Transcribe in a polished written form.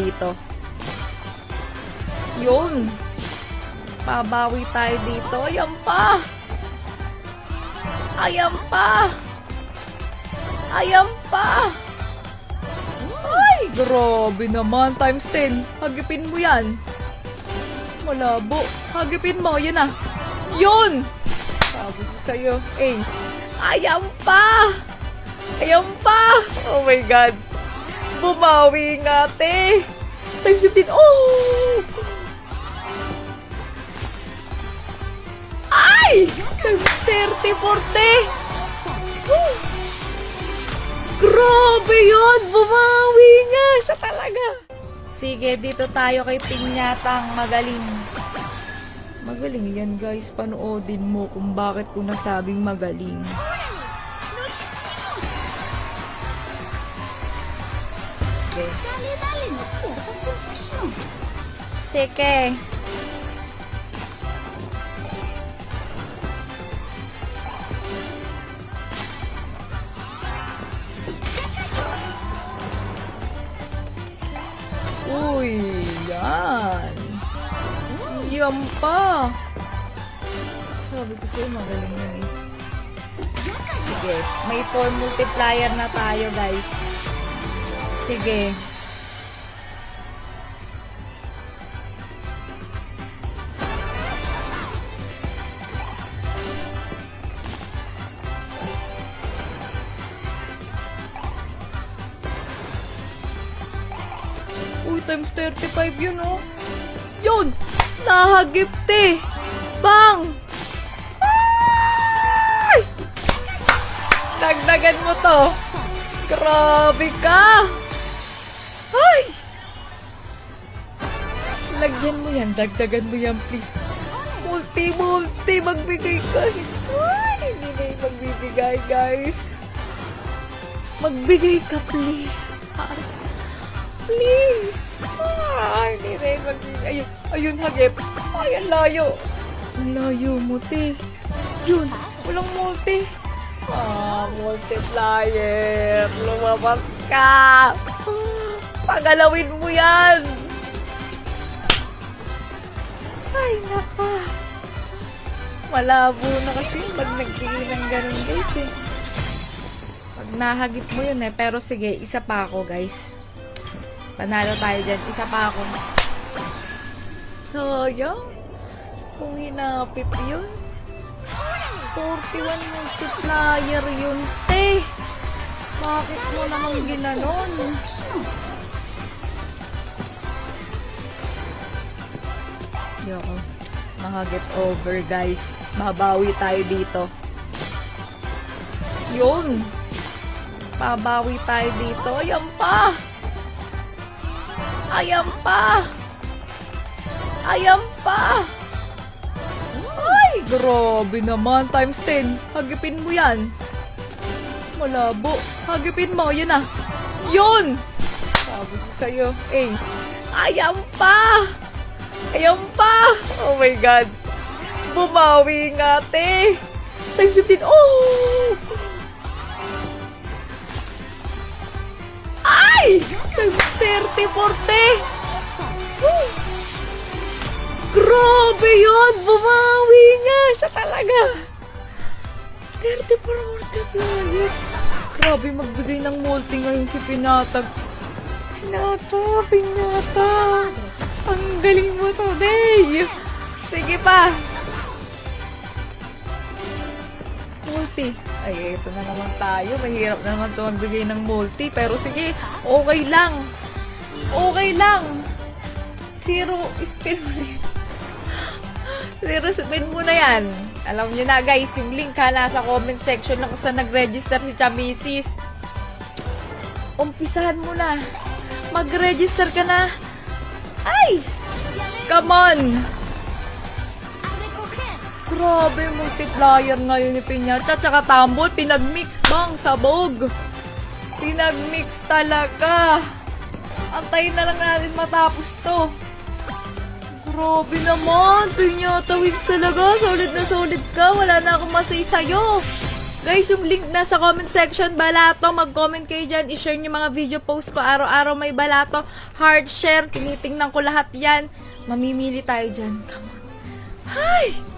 dito. Yun. Babawi tayo dito. Ayan pa. Ayan pa. Ayan pa. Ay, grabe naman. Times 10. Hagipin mo yan. Malabo. Hagipin mo. Yan na. Yun. Sabi ko sa'yo. Eh. Ayan pa. Ayan pa. Oh my God. Bumawi nga, te. Times 15. Oh! Ay! Times 30, 40. Oh! Grabe yun! Bumawi nga siya talaga. Sige, dito tayo kay Piñatang magaling. Magaling yan, guys. Panoodin mo kung bakit ko nasabing magaling. Okay. Sige. Uy, yan. Yan pa. Sabi ko sa'yo, magaling yan eh. Sige, may 4 multiplier na tayo, guys. Sige. Uy, times 35 yun, oh. Yun! Nahagip, te! Bang! Ay! Dagdagan mo to. Grabe ka! Ay! Lagyan mo yan. Dagdagan mo yan, please. Multi, magbigay ka. Ay! Hindi na yung magbibigay, guys. Magbigay ka, please. Ay! Please! Ay, hindi na yung magbibigay. Ayun, hagip. Ay, ang layo. Ang layo mo, te. Yun, walang multi. Multiplier. Lumabas ka. Pagalawin mo yan. Ay, naka. Malabo na kasi pag nagbigay ng ganun, guys, eh. Pag nahagip mo yun, eh. Pero sige, isa pa ako, guys. Panalo tayo dyan. Isa pa ako. Sayang. Kung hinapit yun. 41 multiplier yun, te. Bakit mo naman ginanon? Yoko. Nakaget over, guys. Babawi tayo dito. Yun. Babawi tayo dito. Ayan pa. Ayan pa. Ayan pa. Ay, grabe naman. Times 10. Hagipin mo yan. Malabo. Hagipin mo. Yan na. Yun! Sabi ko sa'yo. Eh. Ayan pa. Ayan pa. Oh my God. Bumawi nga, te. Times 15. Oh! Ay! Times 30, 40. Grabe yun! Bumawi nga siya talaga! 34 multiplier. Grabe magbigay ng multi ngayon si Pinatag. Pinata. Ang galing mo today! Sige pa! Multi. Ay, ito na naman tayo. Mahirap na naman ito magbigay ng multi. Pero sige, okay lang. Okay lang. Zero spin mo na yan. Zero spin mo na yan. Alam nyo na, guys, yung link ha, nasa comment section na kung saan nag-register si Chamisis. Umpisahan mo na. Mag-register ka na. Ay! Come on! Grabe, multiplier ngayon ni Piñata. Tsaka tambol, pinag-mix bang, sabog. Pinag-mix talaga. Antayin na lang natin matapos to. Grabe naman, Piñata wins talaga. Solid na solid ka. Wala na akong masay sa'yo. Guys, yung link nasa comment section, balato. Mag-comment kayo dyan. I-share nyo mga video post ko. Araw-araw may balato. Heart share. Tinitingnan ko lahat yan. Mamimili tayo dyan. Come on. Hi!